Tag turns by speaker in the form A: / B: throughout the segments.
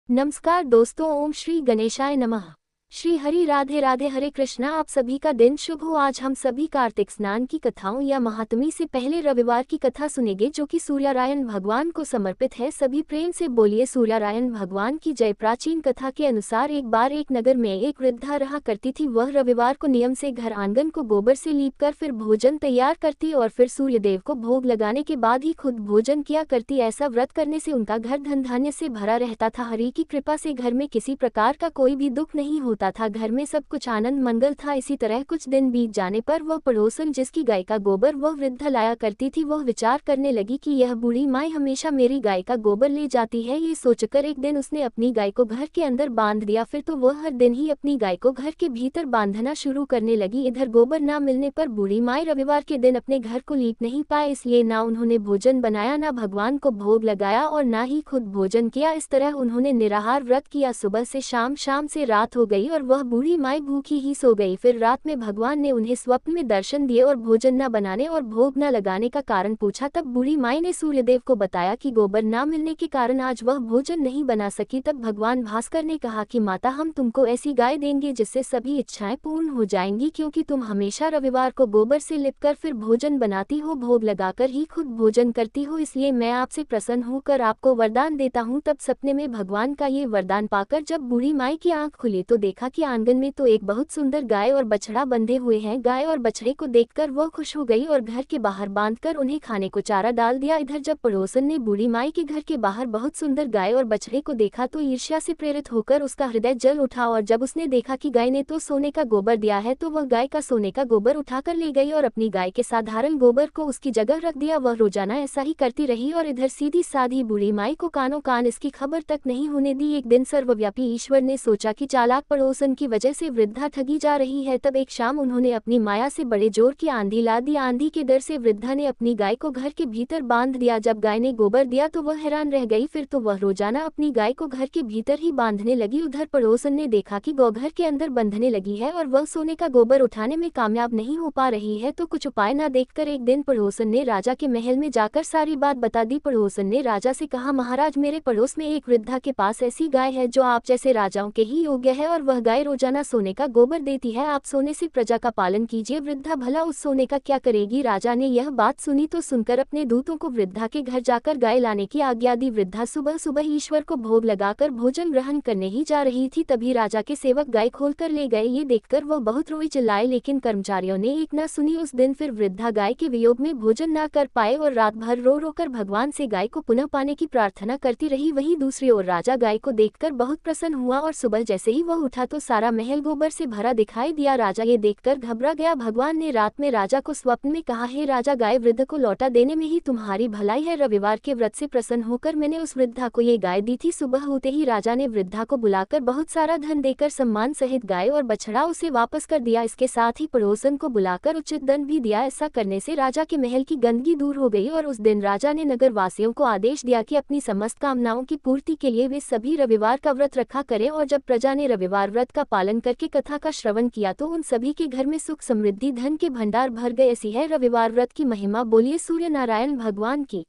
A: नमस्कार दोस्तों, ओम श्री गणेशाय नमः। श्री हरि राधे राधे, हरे कृष्णा। आप सभी का दिन शुभ हो। आज हम सभी कार्तिक स्नान की कथाओं या महात्म्य से पहले रविवार की कथा सुनेंगे, जो कि सूर्यनारायण भगवान को समर्पित है। सभी प्रेम से बोलिए सूर्यनारायण भगवान की जय। प्राचीन कथा के अनुसार एक बार एक नगर में एक वृद्धा रहा करती थी। वह रविवार को नियम से घर आंगन को गोबर से लीपकर फिर भोजन तैयार करती और फिर सूर्यदेव को भोग लगाने के बाद ही खुद भोजन किया करती। ऐसा व्रत करने से उनका घर धन धान्य से भरा रहता था। हरि की कृपा से घर में किसी प्रकार का कोई भी दुख नहीं होता था। घर में सब कुछ आनंद मंगल था। इसी तरह कुछ दिन बीत जाने पर वह पड़ोसन, जिसकी गाय का गोबर वह वृद्धा लाया करती थी, वह विचार करने लगी कि यह बूढ़ी माई हमेशा मेरी गाय का गोबर ले जाती है। ये सोचकर एक दिन उसने अपनी गाय को घर के अंदर बांध दिया। फिर तो वह हर दिन ही अपनी गाय को घर के भीतर बांधना शुरू करने लगी। इधर गोबर न मिलने पर बूढ़ी माई रविवार के दिन अपने घर को लीप नहीं पाए, इसलिए ना उन्होंने भोजन बनाया, ना भगवान को भोग लगाया और ना ही खुद भोजन किया। इस तरह उन्होंने निराहार व्रत किया। सुबह से शाम, शाम से रात हो गई और वह बूढ़ी माई भूखी ही सो गई। फिर रात में भगवान ने उन्हें स्वप्न में दर्शन दिए और भोजन न बनाने और भोग न लगाने का कारण पूछा। तब बूढ़ी माई ने सूर्यदेव को बताया कि गोबर न मिलने के कारण आज वह भोजन नहीं बना सकी। तब भगवान भास्कर ने कहा कि माता, हम तुमको ऐसी गाय देंगे जिससे सभी इच्छाएं पूर्ण हो जाएंगी, क्योंकि तुम हमेशा रविवार को गोबर से लिपकर फिर भोजन बनाती हो, भोग लगाकर ही खुद भोजन करती हो, इसलिए मैं आपसे प्रसन्न होकर आपको वरदान देता हूँ। तब सपने में भगवान का ये वरदान पाकर जब बूढ़ी माई की आंख खुली तो देखा कि आंगन में तो एक बहुत सुंदर गाय और बछड़ा बंधे हुए हैं। गाय और बछड़े को देखकर वह खुश हो गई और घर के बाहर बांधकर उन्हें खाने को चारा डाल दिया। इधर जब पड़ोसन ने बूढ़ी माई के घर के बाहर बहुत सुंदर गाय और बछड़े को देखा तो ईर्ष्या से प्रेरित होकर उसका हृदय जल उठा और जब उसने देखा कि गाय ने तो सोने का गोबर दिया है तो वह गाय का सोने का गोबर उठाकर ले गई और अपनी गाय के साधारण गोबर को उसकी जगह रख दिया। वह रोजाना ऐसा ही करती रही और इधर सीधी साधी बूढ़ी माई को कानों कान इसकी खबर तक नहीं होने दी। एक दिन सर्वव्यापी ईश्वर ने सोचा कि चालाक पड़ोसन की वजह से वृद्धा ठगी जा रही है। तब एक शाम उन्होंने अपनी माया से बड़े जोर की आंधी ला दी। आंधी के डर से वृद्धा ने अपनी गाय को घर के भीतर बांध दिया। जब गाय ने गोबर दिया तो वह हैरान रह गई। फिर तो वह रोजाना अपनी गाय को घर के भीतर ही बांधने लगी। उधर पड़ोसन ने देखा कि गौ घर के अंदर बंधने लगी है और वह सोने का गोबर उठाने में कामयाब नहीं हो पा रही है, तो कुछ उपाय न देखकर एक दिन पड़ोसन ने राजा के महल में जाकर सारी बात बता दी। पड़ोसन ने राजा से कहा, महाराज, मेरे पड़ोस में एक वृद्धा के पास ऐसी गाय है जो आप जैसे राजाओं के ही योग्य है और वह गाय रोजाना सोने का गोबर देती है। आप सोने से प्रजा का पालन कीजिए। वृद्धा भला उस सोने का क्या करेगी? राजा ने यह बात सुनी तो सुनकर अपने दूतों को वृद्धा के घर जाकर गाय लाने की आज्ञा दी। वृद्धा सुबह सुबह ईश्वर को भोग लगाकर भोजन ग्रहण करने ही जा रही थी, तभी राजा के सेवक गाय खोलकर ले गए। ये देखकर वह बहुत रोई चिल्लाए, लेकिन कर्मचारियों ने एक न सुनी। उस दिन फिर वृद्धा गाय के वियोग में भोजन न कर पाए और रात भर रो रो कर भगवान से गाय को पुनः पाने की प्रार्थना करती रही। वहीं दूसरी ओर राजा गाय को देखकर बहुत प्रसन्न हुआ और सुबह जैसे ही वह उठा तो सारा महल गोबर से भरा दिखाई दिया। राजा ये देखकर घबरा गया। भगवान ने रात में राजा को स्वप्न में कहा, हे राजा, गाय वृद्ध को लौटा देने में ही तुम्हारी भलाई है। रविवार के व्रत से प्रसन्न होकर मैंने उस वृद्धा को ये गाय दी थी। सुबह होते ही राजा ने वृद्धा को बुलाकर बहुत सारा धन देकर सम्मान सहित गाय और बछड़ा उसे वापस कर दिया। इसके साथ ही पड़ोसन को बुलाकर उचित दंड भी दिया। ऐसा करने से राजा के महल की गंदगी दूर हो गई और उस दिन राजा ने नगर वासियों को आदेश दिया कि अपनी समस्त कामनाओं की पूर्ति के लिए वे सभी रविवार का व्रत रखा करें। और जब प्रजा ने रविवार व्रत का पालन करके कथा का श्रवण किया तो उन सभी के घर में सुख समृद्धि धन के भंडार भर गए। ऐसी है रविवार व्रत की महिमा। बोलिए सूर्य नारायण भगवान की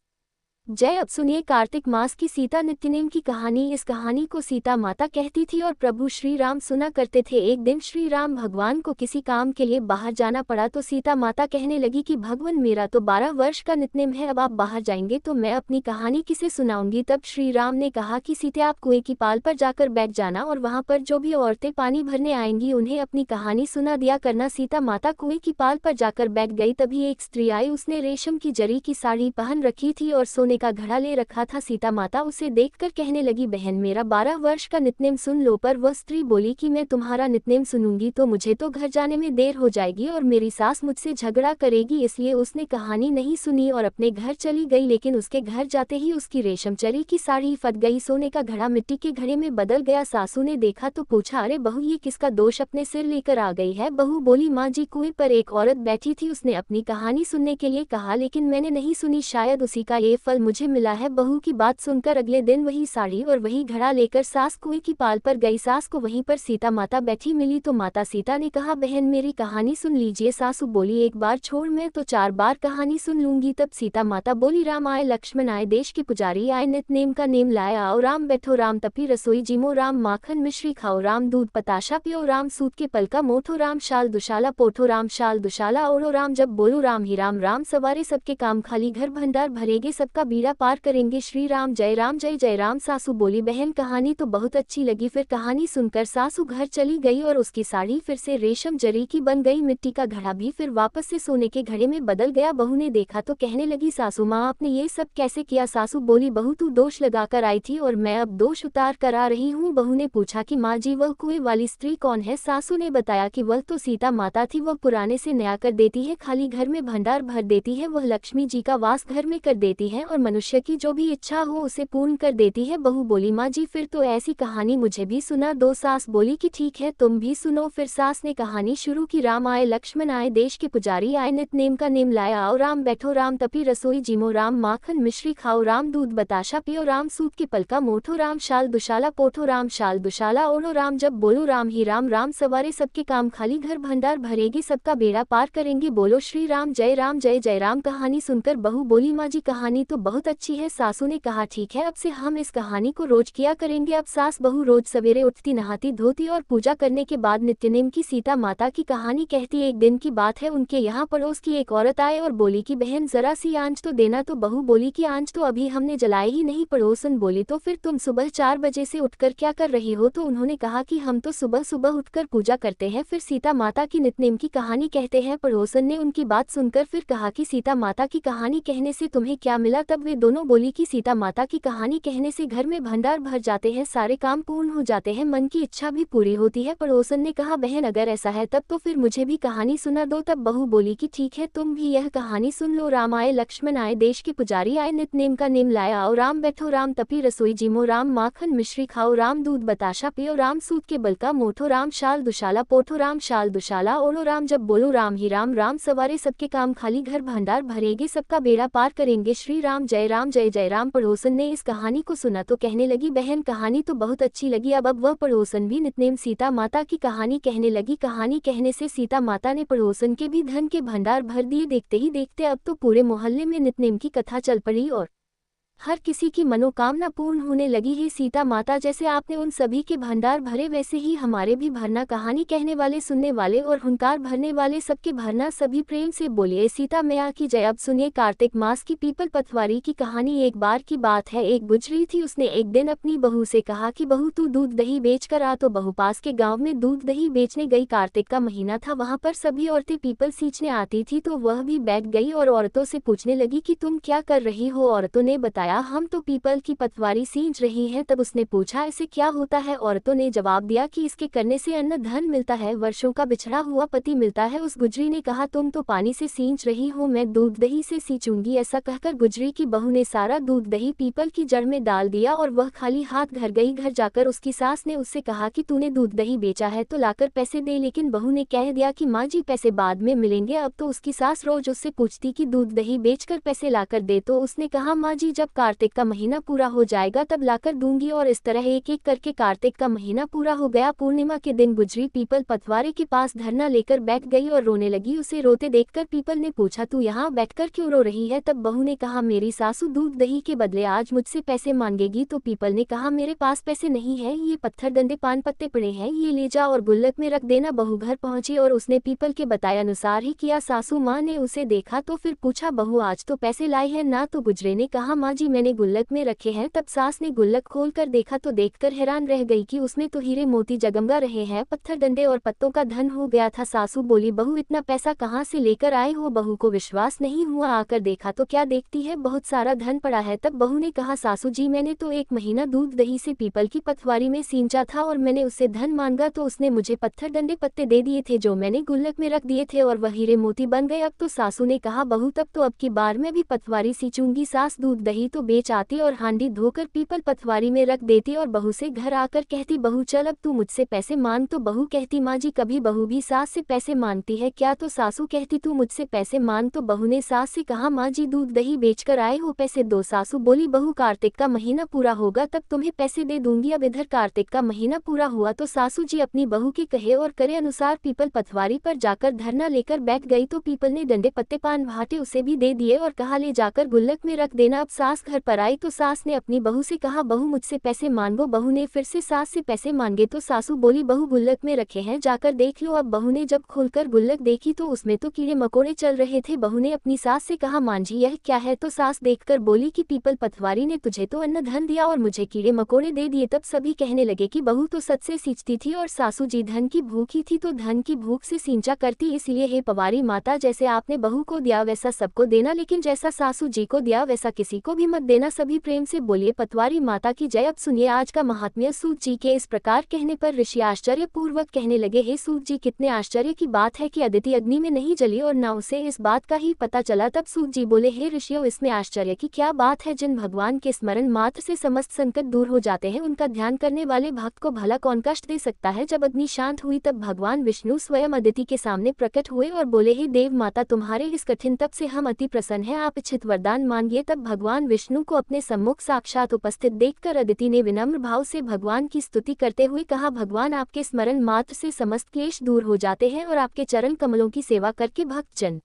A: जय। अब सुनिए कार्तिक मास की सीता नित्यनेम की कहानी। इस कहानी को सीता माता कहती थी और प्रभु श्री राम सुना करते थे। एक दिन श्री राम भगवान को किसी काम के लिए बाहर जाना पड़ा तो सीता माता कहने लगी कि भगवान, मेरा तो 12 वर्ष का नित्यनेम है, अब आप बाहर जाएंगे तो मैं अपनी कहानी किसे सुनाऊंगी? तब श्री राम ने कहा कि सीते, आप कुएं की पाल पर जाकर बैठ जाना और वहां पर जो भी औरतें पानी भरने आएंगी उन्हें अपनी कहानी सुना दिया करना। सीता माता कुएं की पाल पर जाकर बैठ गई। तभी एक स्त्री आई। उसने रेशम की जरी की साड़ी पहन रखी थी और सोने का घड़ा ले रखा था। सीता माता उसे देखकर कहने लगी, बहन, मेरा 12 वर्ष का नित्यनेम सुन लो। पर वह स्त्री बोली कि मैं तुम्हारा नित्यनेम सुनूंगी तो मुझे तो घर जाने में देर हो जाएगी और मेरी सास मुझसे झगड़ा करेगी, इसलिए उसने कहानी नहीं सुनी और अपने घर चली गई। लेकिन उसके घर जाते ही उसकी रेशम चरी की साड़ी फट गई, सोने का घड़ा मिट्टी के घड़े में बदल गया। सासू ने देखा तो पूछा, अरे बहू, ये किसका दोष अपने सिर लेकर आ गई है? बहू बोली, माँ जी, कुएं पर एक औरत बैठी थी, उसने अपनी कहानी सुनने के लिए कहा लेकिन मैंने नहीं सुनी, शायद उसी का ये फल मुझे मिला है। बहू की बात सुनकर अगले दिन वही साड़ी और वही घड़ा लेकर सास कुएं की पाल पर गई। सास को वहीं पर सीता माता बैठी मिली तो माता सीता ने कहा, बहन मेरी कहानी सुन लीजिए। सासू बोली, एक बार छोड़ मैं तो 4 बार कहानी सुन लूंगी। तब सीता माता बोली, राम आए लक्ष्मण आए देश के पुजारी आए, नित नेम का नेम लाए आओ। राम बैठो राम तपी रसोई जिमो, राम माखन मिश्री खाओ, राम दूध पताशा पियो, राम सूत के पल का मोठो, राम शाल दुशाला पोठो, राम शाल दुशाला ओढ़ो, राम जब बोलो राम ही राम। राम सवारे सबके काम खाली घर भंडार भरेगे, सबका बीड़ा पार करेंगे। श्री राम जय जय राम। सासू बोली, बहन कहानी तो बहुत अच्छी लगी। फिर कहानी सुनकर सासू घर चली गई और उसकी साड़ी फिर से रेशम जरी की बन गई। मिट्टी का घड़ा भी फिर वापस से सोने के घड़े में बदल गया। बहू ने देखा तो कहने लगी, सासू माँ आपने ये सब कैसे किया? सासू बोली, बहू तू दोष लगाकर आई थी और मैं अब दोष उतार कर आ रही हूँ। बहू ने पूछा कि माँ जी वह कुएं वाली स्त्री कौन है? सासू ने बताया कि वह तो सीता माता थी, वह पुराने से नया कर देती है, खाली घर में भंडार भर देती है, वह लक्ष्मी जी का वास घर में कर देती है और मनुष्य की जो भी इच्छा हो उसे पूर्ण कर देती है। बहू बोली, माँ जी फिर तो ऐसी कहानी मुझे भी सुना दो। सास बोली कि ठीक है तुम भी सुनो। फिर सास ने कहानी शुरू की। राम आए लक्ष्मण आए देश के पुजारी आए, नित नेम का नेम लाया आओ, राम बैठो राम तपी रसोई जिमो, राम माखन मिश्री खाओ, राम दूध बताशा पियो, राम सूत के पल का मोठो, राम शाल दुशाला पोठो, राम शाल दुशाला ओढ़ो, राम जब बोलो राम ही राम। राम सवारे सबके काम खाली घर भंडार भरेगी, सबका बेड़ा पार करेंगे। बोलो श्री राम जय जय राम। कहानी सुनकर बहू बोली, माँ जी कहानी तो बहुत अच्छी है। सासू ने कहा, ठीक है अब से हम इस कहानी को रोज किया करेंगे। अब सास बहू रोज सवेरे उठती, नहाती धोती और पूजा करने के बाद नित्यनेम की सीता माता की कहानी कहती। एक दिन की बात है, उनके यहाँ पड़ोस की एक औरत आए और बोली कि बहन जरा सी आंच तो देना। तो बहू बोली कि आंच तो अभी हमने जलाई ही नहीं। पड़ोसन बोली, तो फिर तुम सुबह 4 बजे से उठकर क्या कर रही हो? तो उन्होंने कहा कि हम तो सुबह सुबह उठकर पूजा करते हैं, फिर सीता माता की नित्यनेम की कहानी कहते हैं। पड़ोसन ने उनकी बात सुनकर फिर कहा कि सीता माता की कहानी कहने से तुम्हें क्या मिला? तब वे दोनों बोली कि सीता माता की कहानी कहने से घर में भंडार भर जाते हैं, सारे काम पूर्ण हो जाते हैं, मन की इच्छा भी पूरी होती है। पड़ोसन ने कहा, बहन अगर ऐसा है तब तो फिर मुझे भी कहानी सुना दो। तब बहू बोली कि ठीक है तुम भी यह कहानी सुन लो। राम आए लक्ष्मण आए देश के पुजारी आए, नित नेम का नेम लाया आओ, राम बैठो राम तपी रसोई जिमो, राम माखन मिश्री खाओ, राम दूध बताशा पियो, राम सूत के बल का मोठो, राम शाल दुशाला पोठो, राम शाल दुशाला ओढ़ो, राम जब बोलो राम ही राम। राम सवारे सबके काम खाली घर भंडार भरेगे, सबका बेड़ा पार करेंगे। श्री राम जय राम। पड़ोसन ने इस कहानी को सुना तो कहने लगी, बहन कहानी तो बहुत अच्छी लगी। अब वह पड़ोसन भी नितनेम सीता माता की कहानी कहने लगी। कहानी कहने से सीता माता ने पड़ोसन के भी धन के भंडार भर दिए। देखते ही देखते अब तो पूरे मोहल्ले में नितनेम की कथा चल पड़ी और हर किसी की मनोकामना पूर्ण होने लगी है। सीता माता जैसे आपने उन सभी के भंडार भरे वैसे ही हमारे भी भरना। कहानी कहने वाले, सुनने वाले और हुंकार भरने वाले सबके भरना। सभी प्रेम से बोलिए सीता मैया की जय। अब सुनिए कार्तिक मास की पीपल पथवारी की कहानी। एक बार की बात है, एक गुजरी थी, उसने एक दिन अपनी बहू से कहा कि बहू तू दूध दही बेच कर आ। तो बहू पास के गाँव में दूध दही बेचने गई। कार्तिक का महीना था, वहाँ पर सभी औरतें पीपल सींचने आती थी तो वह भी बैठ गई और औरतों से पूछने लगी कि तुम क्या कर रही हो? औरतों ने बताया, हम तो पीपल की पतवारी सींच रही हैं। तब उसने पूछा, इससे क्या होता है? औरतों ने जवाब दिया कि इसके करने से अन्न धन मिलता है, वर्षों का बिछड़ा हुआ पति मिलता है। उस गुजरी ने कहा, तुम तो पानी से सींच रही हो, मैं दूध दही से सींचूंगी। ऐसा कहकर गुजरी की बहू ने सारा दूध दही पीपल की जड़ में डाल दिया और वह खाली हाथ घर गई। घर जाकर उसकी सास ने उससे कहा कि तूने दूध दही बेचा है तो लाकर पैसे दे, लेकिन बहू ने कह दिया कि माँ जी पैसे बाद में मिलेंगे। अब तो उसकी सास रोज उससे पूछती कि दूध दही बेचकर पैसे लाकर दे, तो उसने कहा, माँ जी जब कार्तिक का महीना पूरा हो जाएगा तब लाकर दूंगी। और इस तरह एक एक करके कार्तिक का महीना पूरा हो गया। पूर्णिमा के दिन गुजरी पीपल पतवारे के पास धरना लेकर बैठ गई और रोने लगी। उसे रोते देखकर पीपल ने पूछा, तू यहाँ बैठकर क्यों रो रही है? तब बहू ने कहा, मेरी सासू दूध दही के बदले आज मुझसे पैसे मांगेगी। तो पीपल ने कहा, मेरे पास पैसे नहीं है, ये पत्थर डंडे पान पत्ते पड़े हैं, ये ले जा और गुल्लक में रख देना। बहू घर पहुंची और उसने पीपल के बताए अनुसार ही किया। सासू माँ ने उसे देखा तो फिर पूछा, बहू आज तो पैसे लाई है ना? तो गुजरे ने कहा, माँ जी मैंने गुल्लक में रखे हैं। तब सास ने गुल्लक खोल कर देखा तो देखकर हैरान रह गई कि उसमें तो हीरे मोती जगमगा रहे हैं, पत्थर डंडे और पत्तों का धन हो गया था। सासू बोली, बहू इतना पैसा कहाँ से लेकर आए हो? बहू को विश्वास नहीं हुआ, आकर देखा तो क्या देखती है, बहुत सारा धन पड़ा है। तब बहू ने कहा, सासू जी मैंने तो एक महीना दूध दही से पीपल की पतवारी में सींचा था और मैंने उससे धन मांगा तो उसने मुझे पत्थर डंडे पत्ते दे दिए थे जो मैंने गुल्लक में रख दिए थे और वह हीरे मोती बन गए। अब तो सासू ने कहा, बहू तब तो अब की बार मैं भी पतवारी सींचूंगी। सास दूध दही तो बेच आती और हांडी धोकर पीपल पथवारी में रख देती और बहू से घर आकर कहती, बहू चल अब तू मुझसे पैसे मांग। तो बहू कहती, माँ जी कभी बहू भी सास से पैसे मांगती है क्या? तो सासू कहती, तू मुझसे पैसे मांग। तो बहू ने सास से कहा, माँ जी दूध दही बेचकर आए हो, पैसे दो। सासू बोली, बहू कार्तिक का महीना पूरा होगा तब तुम्हें पैसे दे दूंगी। अब इधर कार्तिक का महीना पूरा हुआ तो सासू जी अपनी बहू के कहे और करे अनुसार पीपल पथवारी पर जाकर धरना लेकर बैठ गई। तो पीपल ने डंडे पत्ते पान भाटे उसे भी दे दिए और कहा, ले जाकर गुल्लक में रख देना। अब सास घर पर आई तो सास ने अपनी बहू से कहा, बहू मुझसे पैसे मांगो। बहू ने फिर से सास से पैसे मांगे तो सासू बोली, बहू गुल्लक में रखे हैं, जाकर देख लो। अब बहू ने जब खोलकर गुल्लक देखी तो उसमें तो कीड़े मकोड़े चल रहे थे। बहू ने अपनी सास से कहा, मां जी यह क्या है? तो सास देखकर बोली कि पीपल पथवारी ने तुझे तो अन्न धन दिया और मुझे कीड़े मकोड़े दे दिए। तब सभी कहने लगे कि बहू तो सच से सींचती थी और सासू जी धन की भूखी थी तो धन की भूख से सींचा करती। इसलिए हे पवारी माता, जैसे आपने बहू को दिया वैसा सबको देना, लेकिन जैसा सासू जी को दिया वैसा किसी को भी मत देना। सभी प्रेम से बोलिए पटवारी माता की जय। अब सुनिए आज का महात्म्य। सूत जी के इस प्रकार कहने पर ऋषि आश्चर्य पूर्वक कहने लगे, हे सूत जी कितने आश्चर्य की बात है कि अदिति अग्नि में नहीं जली और न उसे इस बात का ही पता चला। तब सूत जी बोले, हे ऋषियों इसमें आश्चर्य की क्या बात है? जिन भगवान के स्मरण मात्र से समस्त संकट दूर हो जाते हैं उनका ध्यान करने वाले भक्त को भला कौन कष्ट दे सकता है। जब अग्नि शांत हुई तब भगवान विष्णु स्वयं अदिति के सामने प्रकट हुए और बोले, हे देव माता तुम्हारे इस कठिन तप से हम अति प्रसन्न हैं, आप इच्छित वरदान मांगिए। तब भगवान विष्णु को अपने सम्मुख साक्षात उपस्थित देखकर अदिति ने विनम्र भाव से भगवान की स्तुति करते हुए कहा, भगवान आपके स्मरण मात्र से समस्त क्लेश दूर हो जाते हैं और आपके चरण कमलों की सेवा करके भक्तजन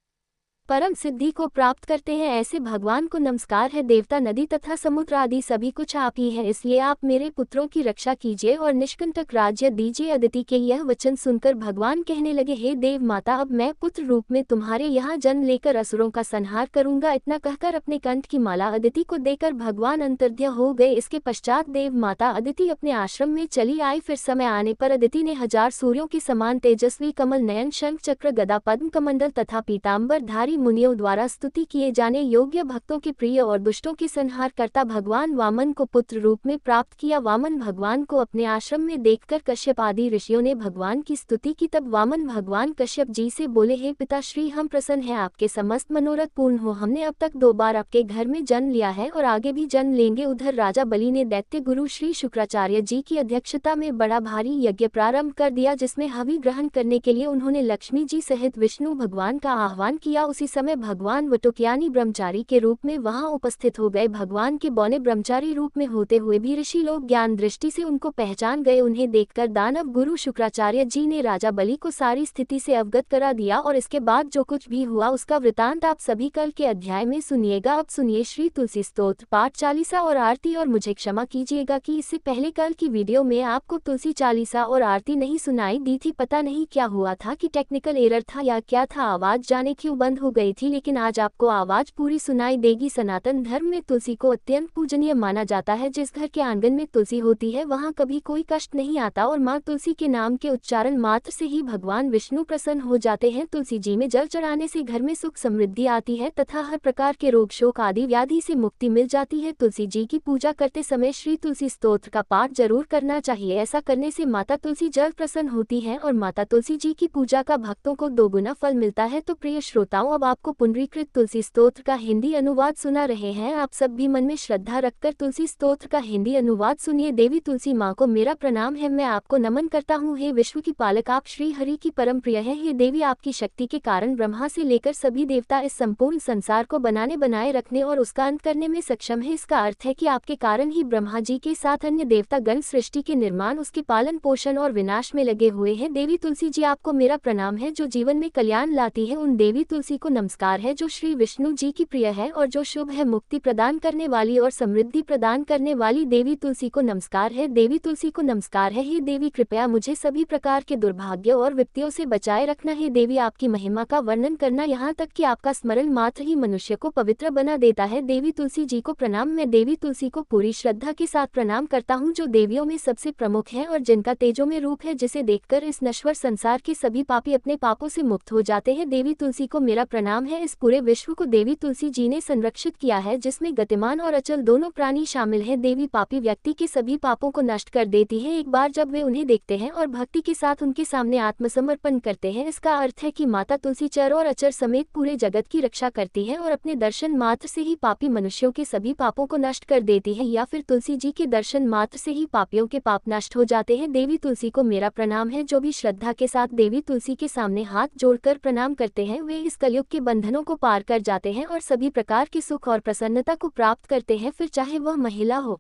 A: परम सिद्धि को प्राप्त करते हैं। ऐसे भगवान को नमस्कार है। देवता नदी तथा समुद्र आदि सभी कुछ आप ही है, इसलिए आप मेरे पुत्रों की रक्षा कीजिए और निष्कंटक राज्य दीजिए। अदिति के यह वचन सुनकर भगवान कहने लगे, हे देव माता अब मैं पुत्र रूप में तुम्हारे यहाँ जन्म लेकर असुरों का संहार करूंगा। इतना कहकर अपने कंठ की माला अदिति को देकर भगवान अंतर्ध्य हो गए। इसके पश्चात देव माता अदिति अपने आश्रम में चली आई। फिर समय आने पर अदिति ने 1000 सूर्यों के समान तेजस्वी कमल नयन शंख चक्र गदा पद्म कमंडल तथा पीताम्बर धारी मुनियों द्वारा स्तुति किए जाने योग्य भक्तों के प्रिय और दुष्टों के संहार करता भगवान वामन को पुत्र रूप में प्राप्त किया। वामन भगवान को अपने आश्रम में देखकर कश्यप आदि ऋषियों ने भगवान की स्तुति की। तब वामन भगवान कश्यप जी से बोले, हे पिताश्री हम प्रसन्न हैं, आपके समस्त मनोरथ पूर्ण हो। हमने अब तक 2 बार आपके घर में जन्म लिया है और आगे भी जन्म लेंगे। उधर राजा बलि ने दैत्य गुरु श्री शुक्राचार्य जी की अध्यक्षता में बड़ा भारी यज्ञ प्रारंभ कर दिया, जिसमें हवि ग्रहण करने के लिए उन्होंने लक्ष्मी जी सहित विष्णु भगवान का आह्वान किया। उसी समय भगवान वटुक्यानी ब्रह्मचारी के रूप में वहां उपस्थित हो गए। भगवान के बौने ब्रह्मचारी रूप में होते हुए भी ऋषि लोग ज्ञान दृष्टि से उनको पहचान गए। उन्हें देखकर दानव गुरु शुक्राचार्य जी ने राजा बलि को सारी स्थिति से अवगत करा दिया और इसके बाद जो कुछ भी हुआ उसका वृतांत आप सभी कल के अध्याय में सुनिएगा। अब सुनिए श्री तुलसी स्तोत्र पाठ चालीसा और आरती। और मुझे क्षमा कीजिएगा कि इससे पहले कल की वीडियो में आपको तुलसी चालीसा और आरती नहीं सुनाई दी थी। पता नहीं क्या हुआ था कि टेक्निकल एरर था या क्या था, आवाज जाने क्यों बंद हो गई थी, लेकिन आज आपको आवाज पूरी सुनाई देगी। सनातन धर्म में तुलसी को अत्यंत पूजनीय माना जाता है। जिस घर के आंगन में तुलसी होती है वहां कभी कोई कष्ट नहीं आता और मां तुलसी के नाम के उच्चारण मात्र से ही भगवान विष्णु प्रसन्न हो जाते हैं। तुलसी जी में जल चढ़ाने से घर में सुख समृद्धि आती है तथा हर प्रकार के रोग शोक आदि व्याधि से मुक्ति मिल जाती है। तुलसी जी की पूजा करते समय श्री तुलसी स्तोत्र का पाठ जरूर करना चाहिए। ऐसा करने से माता तुलसी जल्द प्रसन्न होती है और माता तुलसी जी की पूजा का भक्तों को 2 गुना फल मिलता है। तो प्रिय श्रोताओं, अब आपको पुनरीकृत तुलसी स्तोत्र का हिंदी अनुवाद सुना रहे हैं। आप सब भी मन में श्रद्धा रखकर तुलसी स्तोत्र का हिंदी अनुवाद सुनिए। देवी तुलसी माँ को मेरा प्रणाम है, मैं आपको नमन करता हूँ। हे विश्व की पालक, आप श्री हरि की परम प्रिय है। हे देवी, आपकी शक्ति के कारण ब्रह्मा से लेकर सभी देवता इस संपूर्ण संसार को बनाए रखने और उसका अंत करने में सक्षम है। इसका अर्थ है कि आपके कारण ही ब्रह्मा जी के साथ अन्य देवता गण सृष्टि के निर्माण, उसके पालन पोषण और विनाश में लगे हुए हैं। देवी तुलसी जी आपको मेरा प्रणाम है, जो जीवन में कल्याण लाती है। उन देवी तुलसी को नमस्कार है जो श्री विष्णु जी की प्रिय है और जो शुभ है। मुक्ति प्रदान करने वाली और समृद्धि प्रदान करने वाली देवी तुलसी को नमस्कार है। देवी तुलसी को नमस्कार है। हे देवी, कृपया मुझे सभी प्रकार के दुर्भाग्य और विपत्तियों से बचाए रखना। हे देवी, आपकी महिमा का वर्णन करना, यहाँ तक कि आपका स्मरण मात्र ही मनुष्य को पवित्र बना देता है। देवी तुलसी जी को प्रणाम। मैं देवी तुलसी को पूरी श्रद्धा के साथ प्रणाम करता हूँ, जो देवियों में सबसे प्रमुख है और जिनका तेजो में रूप है, जिसे देखकर इस नश्वर संसार के सभी पापी अपने पापों से मुक्त हो जाते हैं। देवी तुलसी को मेरा प्रणाम है। इस पूरे विश्व को देवी तुलसी जी ने संरक्षित किया है, जिसमें गतिमान और अचल दोनों प्राणी शामिल हैं। देवी पापी व्यक्ति के सभी पापों को नष्ट कर देती है एक बार जब वे उन्हें देखते हैं और भक्ति के साथ उनके सामने आत्मसमर्पण करते हैं। इसका अर्थ है कि माता तुलसी चर और अचर समेत पूरे जगत की रक्षा करती है और अपने दर्शन मात्र से ही पापी मनुष्यों के सभी पापों को नष्ट कर देती है, या फिर तुलसी जी के दर्शन मात्र से ही पापियों के पाप नष्ट हो जाते हैं। देवी तुलसी को मेरा प्रणाम है। जो भी श्रद्धा के साथ देवी तुलसी के सामने हाथ जोड़कर प्रणाम करते हैं वे इस कलयुग के बंधनों को पार कर जाते हैं और सभी प्रकार के सुख और प्रसन्नता को प्राप्त करते हैं, फिर चाहे वह महिला हो,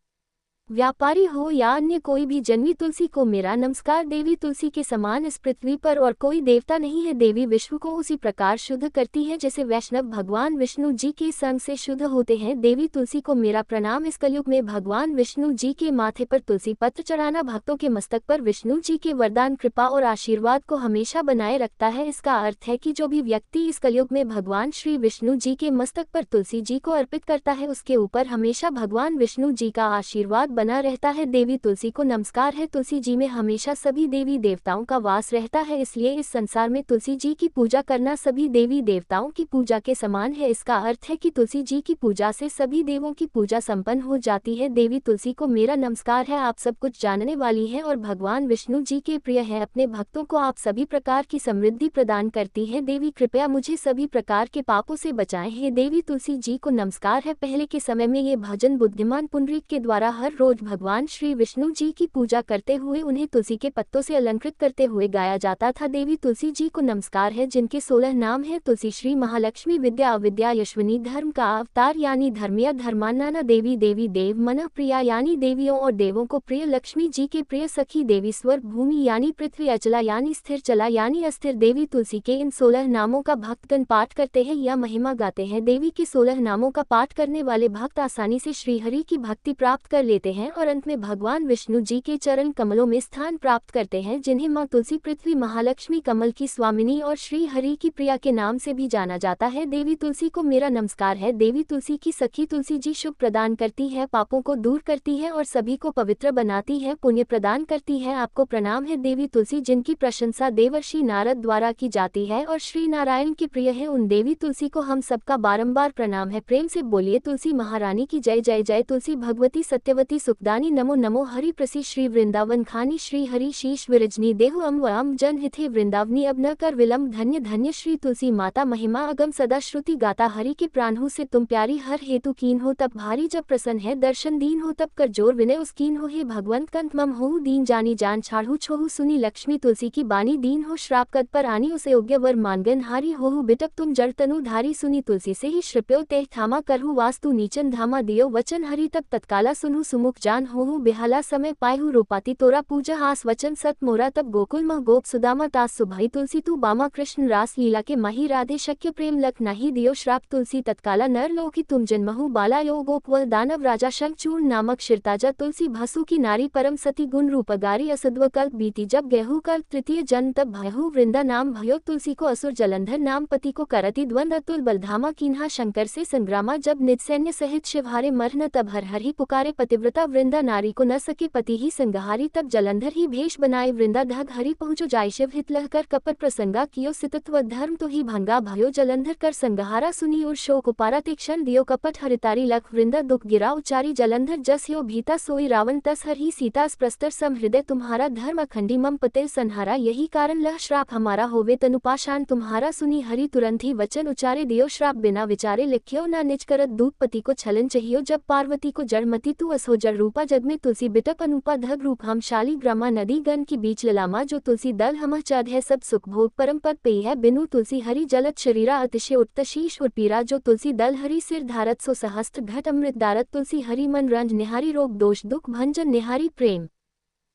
A: व्यापारी हो या अन्य कोई भी। जन्मी तुलसी को मेरा नमस्कार। देवी तुलसी के समान इस पृथ्वी पर और कोई देवता नहीं है। देवी विश्व को उसी प्रकार शुद्ध करती है जैसे वैष्णव भगवान विष्णु जी के संग से शुद्ध होते हैं। देवी तुलसी को मेरा प्रणाम। इस कलयुग में भगवान विष्णु जी के माथे पर तुलसी पत्र चढ़ाना भक्तों के मस्तक पर विष्णु जी के वरदान, कृपा और आशीर्वाद को हमेशा बनाए रखता है। इसका अर्थ है कि जो भी व्यक्ति इस कलयुग में भगवान श्री विष्णु जी के मस्तक पर तुलसी जी को अर्पित करता है उसके ऊपर हमेशा भगवान विष्णु जी का आशीर्वाद बना रहता है। देवी तुलसी को नमस्कार है। तुलसी जी में हमेशा सभी देवी देवताओं का वास रहता है, इसलिए इस संसार में तुलसी जी की पूजा करना सभी देवी देवताओं की पूजा के समान है। इसका अर्थ है कि तुलसी जी की पूजा से सभी देवों की पूजा संपन्न हो जाती है। देवी तुलसी को मेरा नमस्कार है। आप सब कुछ जानने वाली है और भगवान विष्णु जी के प्रिय है। अपने भक्तों को आप सभी प्रकार की समृद्धि प्रदान करती है। देवी कृपया मुझे सभी प्रकार के पापों से बचाएं। हे देवी तुलसी जी को नमस्कार है। पहले के समय में ये भजन बुद्धिमान पुंडरीक के द्वारा हर रोज भगवान श्री विष्णु जी की पूजा करते हुए उन्हें तुलसी के पत्तों से अलंकृत करते हुए गाया जाता था। देवी तुलसी जी को नमस्कार है, जिनके 16 नाम है। तुलसी श्री महालक्ष्मी, विद्या अविद्या, यशविनी, धर्म का अवतार यानी धर्मिया, धर्मान्ना देवी, देवी देव मन प्रिया यानी देवियों और देवों को प्रिय, लक्ष्मी जी के प्रिय सखी, देवी स्वर भूमि यानी पृथ्वी, अचला यानी स्थिर, चला यानी अस्थिर। देवी तुलसी के इन 16 नामों का भक्तगण पाठ करते हैं या महिमा गाते हैं। देवी के 16 नामों का पाठ करने वाले भक्त आसानी से श्रीहरि की भक्ति प्राप्त कर लेते हैं और अंत में भगवान विष्णु जी के चरण कमलों में स्थान प्राप्त करते हैं, जिन्हें मां तुलसी, पृथ्वी, महालक्ष्मी, कमल की स्वामिनी और श्री हरि की प्रिया के नाम से भी जाना जाता है। देवी तुलसी को मेरा नमस्कार है। देवी तुलसी की सखी तुलसी जी शुभ प्रदान करती है, पापों को दूर करती है और सभी को पवित्र बनाती है, पुण्य प्रदान करती है। आपको प्रणाम है। देवी तुलसी जिनकी प्रशंसा देवर्षि नारद द्वारा की जाती है और श्री नारायण की प्रिय है, उन देवी तुलसी को हम सबका बारंबार प्रणाम है। प्रेम से बोलिए तुलसी महारानी की जय। जय जय तुलसी भगवती सत्यवती सुखदानी। नमो नमो हरि प्रसी श्री वृंदावन खानी, श्री हरि शीश विरजनी देहु अम जन हिथे वृंदावनी। अब न कर विलम्ब, धन्य धन्य श्री तुलसी माता। महिमा अगम सदा श्रुति गाता, हरि के प्राण से तुम प्यारी, हर हेतु कीन हो तब भारी, जब प्रसन्न है दर्शन दीन हो तब कर जोर विनय उसकीन हो। हे भगवंत कंत मम होहु दीन जानी, जान छाड़ू छोहु सुनी, लक्ष्मी तुलसी की बानी। दीन हो श्राप कद पर आनी, उसे योग्य वर मानगन हारी, होहु बिटक तुम जड़ तनु धारी। सुनी तुलसी से ही श्रिप्यो तेह थामा, करहु वास्तु नीचन धामा। दियो वचन हरि तब तत्काला, सुनहु सुमुख जान, होहु बेहाला समय पायहु रूपाती तोरा। पूजा हास वचन सत मोरा, तब गोकुल मह गोप सुदामा तास सुभाई। तुलसी तू बामा कृष्ण रास लीला के माही, राधे शक्य प्रेम लख नहीं। दियो श्राप तुलसी तत्काला, नर लोकी तुम जन्महु बाला। यो गोप वह दानव राजा शंखचूर्ण नामक शिरताजा। तुलसी भसु की नारी परम सती, गुण रूपगारी असद्व कल्प बीती। जब गेहु कल्प तृतीय जन्म तब भयहु वृंदा नाम भयो। तुलसी को असुर जलंधर नाम, पति को करति द्वंद अतुल बलधामा। कीन्हा शंकर से संग्रामा, जब निज सैन्य सहित शिवहारे मरन तब हर हर ही पुकारे। पतिव्रता वृंदा नारी को न सके पति ही संगहारी, तब जलंधर ही भेष बनाए वृंदा। धग हरि पहुँचो जाय शिव हित लहकर, कपट प्रसंगा कियो सितत्व धर्म तो ही भंगा। भयो जलंधर कर संगहारा, सुनी और शोक उपारा। ते क्षण दियो कपट हरितारी, लख वृंदा दुख गिरा उचारी। जलंधर जस यो भीता, सोई रावण तस हर ही सीता। प्रस्तर सम हृदय तुम्हारा, धर्म अखंडी मम पते संहारा। यही कारण लह श्राप हमारा, होवे तनुपाषाण तुम्हारा। सुनी हरि तुरंत ही वचन उचारे, दियो श्राप बिना विचारे। लिख्यो ना निज करत दूत, पति को छलन चाहियो। जब पार्वती को जड़मती तू असो जड़ रूपा। जग में तुलसी बिटप अनुपा, धग रूप हम शाली ग्रामा। नदी गन की बीच ललामा, जो तुलसी दल हम चद है। सब सुख भोग परम पद पेय है, बिनु तुलसी हरि जलत शरीरा। अतिशय उत्तशीष उर्पीरा, जो तुलसी दल हरि सिर धारत। सो सहस्त्र घट अमृत दारत। तुलसी हरि मन रंज निहारी, रोग दोष दुख भंजन निहारी। प्रेम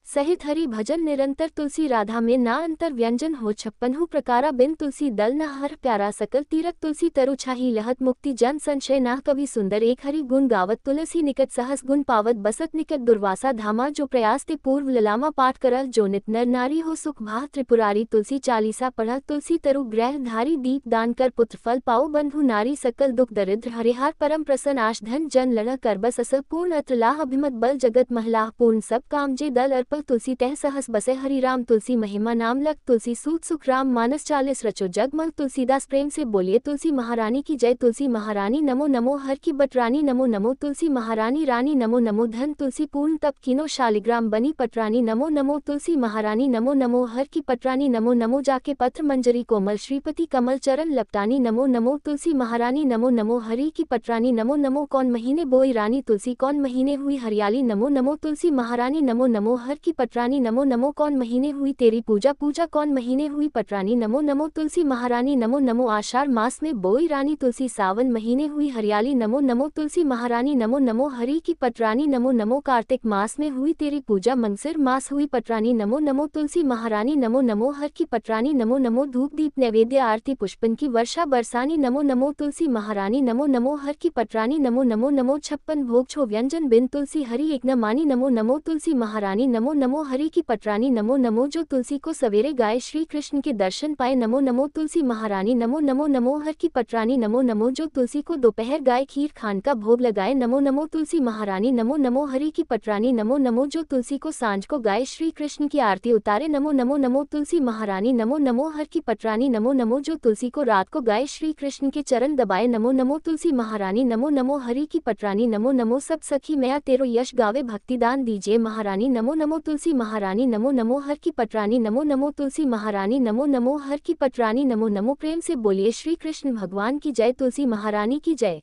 A: सहित हरि भजन निरंतर, तुलसी राधा में ना अंतर। व्यंजन हो 56 प्रकारा, बिन तुलसी दल न हर प्यारा। सकल तीरथ तुलसी तरु छाही, लहत मुक्ति जन संशय नाह। कवि सुंदर एक हरि गुण गावत, तुलसी निकट सहस गुण पावत। बसत निकट दुर्वासा धामा, जो प्रयास ते पूर्व ललामा। पाठ करल जो नित नर नारी, हो सुख भाह त्रिपुरारी। तुलसी चालीसा पढ़, तुलसी तरु ग्रह धारी। दीप दान कर पुत्र फल पाओ, बंधु नारी। सकल दुख दरिद्र हरिहार, परम प्रसन्न आश धन जन लड़ कर बस। असल पूर्ण अत्र लाह, अभिमत बल जगत महलाह। पूर्ण सब काम जे दल अर्पण पल तुलसी तह सहस बसे हरि राम तुलसी महिमा नाम लग तुलसी सूत सुख राम मानस 40 रचो जगमग तुलसीदास प्रेम से बोलिए तुलसी महारानी की जय तुलसी महारानी नमो नमो हर की बटरानी नमो नमो तुलसी महारानी रानी नमो नमो धन तुलसी पूर्ण तप कीनो शालिग्राम बनी पटरानी नमो नमो तुलसी महारानी नमो नमो हर की पटरानी नमो नमो जाके पत्र मंजरी कोमल श्रीपति कमल चरण लपटानी नमो नमो तुलसी महारानी नमो नमो हरि की पटरानी नमो नमो कौन महीने बोई रानी तुलसी कौन महीने हुई हरियाली नमो नमो तुलसी महारानी नमो नमो हर की पटरानी नमो नमो कौन महीने हुई तेरी पूजा पूजा कौन महीने हुई पटरानी नमो नमो तुलसी महारानी नमो नमो आषाढ़ मास में बोई रानी तुलसी सावन महीने हुई हरियाली नमो नमो तुलसी महारानी नमो नमो हरि की पटरानी नमो नमो कार्तिक मास में हुई तेरी पूजा मंगसिर मास हुई पटरानी नमो नमो तुलसी महारानी नमो नमो हर की पटरानी नमो नमो धूप दीप नैवेद्य आरती पुष्पन की वर्षा बरसानी नमो नमो तुलसी महारानी नमो नमो हर की पटरानी नमो नमो नमो 56 भोग छो व्यंजन बिन तुलसी हरि एक न मानी नमो नमो तुलसी महारानी नमो नमो हरि की पटरानी नमो नमो जो तुलसी को सवेरे गाए श्री कृष्ण के दर्शन पाए नमो नमो तुलसी महारानी नमो नमो नमो हर की पटरानी नमो नमो जो तुलसी को दोपहर गाए खीर खान का भोग लगाए नमो नमो तुलसी महारानी नमो नमो हरि की पटरानी नमो नमो जो तुलसी को सांझ को गाए श्री कृष्ण की आरती उतारे नमो नमो नमो तुलसी महारानी नमो नमो हर की पटरानी नमो नमो जो तुलसी को रात को गाए श्री कृष्ण के चरण दबाए नमो नमो तुलसी महारानी नमो नमो हरि की पटरानी नमो नमो सब सखी मैया तेरो यश गावे भक्ति दान दीजिए महारानी नमो नमो तुलसी महारानी नमो नमो हर की पटरानी नमो नमो तुलसी महारानी नमो नमो हर की पटरानी नमो नमो प्रेम से बोलिए श्री कृष्ण भगवान की जय तुलसी महारानी की जय।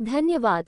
A: धन्यवाद।